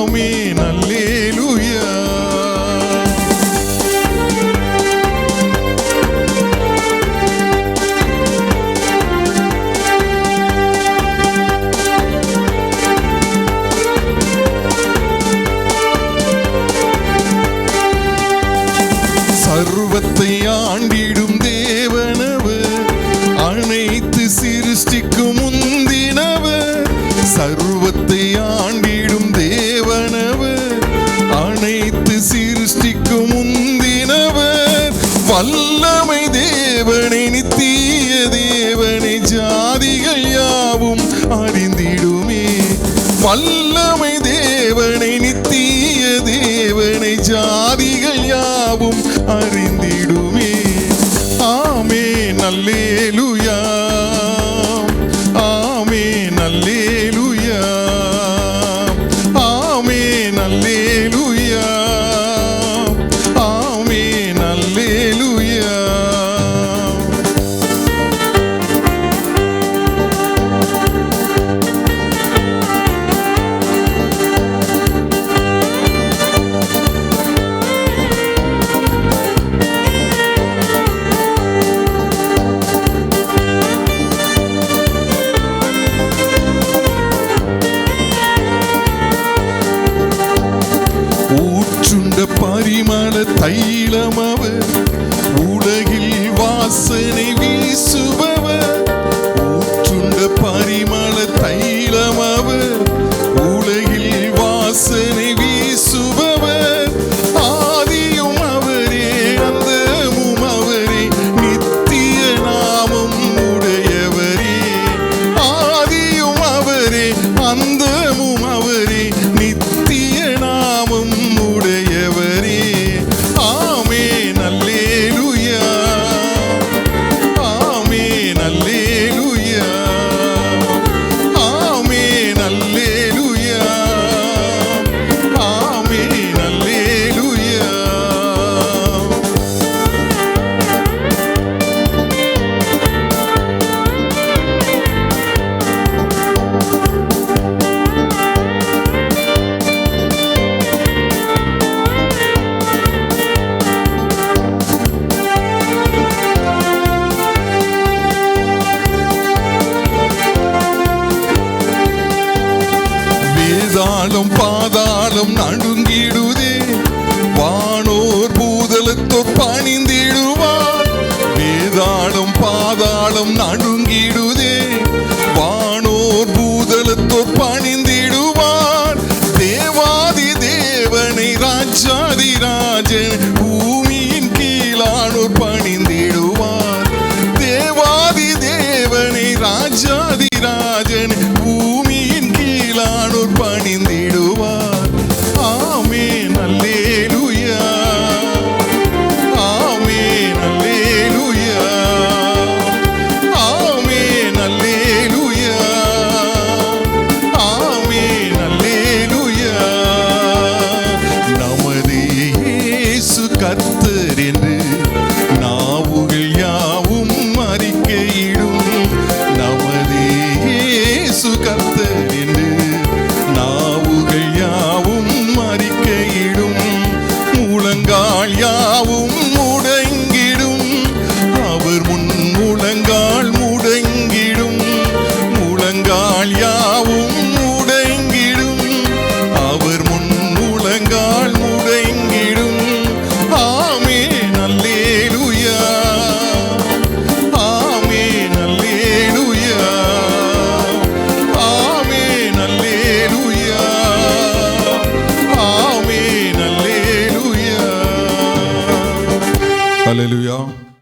ஆமென் அல்லேலூயா. சர்வத்தை ஆண்டிடும் தேவனவர், அனைத்து சிருஷ்டிக்கும் முந்தினவர். சர்வத்தை ஆண்டிடும் தேவனவர், அனைத்து சிருஷ்டிக்கும் முந்தினவர். வல்லமை தேவனை, நித்திய தேவனை, ஜாதிகள் யாவும் அறிந்திடுமே. வல்லமை தேவனை, நித்திய தேவனை, ஜாதிகள் யாவும் அறிந்திடுமே. ஆமென் அல்லேலூயா, ஆமென் அல்லேலூயா, ஆமென் அல்லேலூயா, ஆமென் அல்லேலூயா. ஊற்றுண்ட பரிமள தைலமவர், உலகில் வாசனை வீசுபவர். ஊற்றுண்ட பரிமள தைலமவர், உலகில் வாசனை வீசுபவர். ஆதியும் அவரே, அந்தமும் அவரே, நித்திய நாமம் உடையவரே. ஆதியும் அவரே, அந்தமும் அவரே, நித்திய நாமம் உடையவரே. ஆமென் அல்லேலூயா, ஆமென் அல்லேலூயா, ஆமென் அல்லேலூயா, ஆமென் அல்லேலூயா. வேதாளம் பாதாளம் நடுங்கிடுதே, வானோர் பூதலத்தோர் பணிந்திடுவார். வேதாளம் பாதாளம் நடுங்கிடுதே,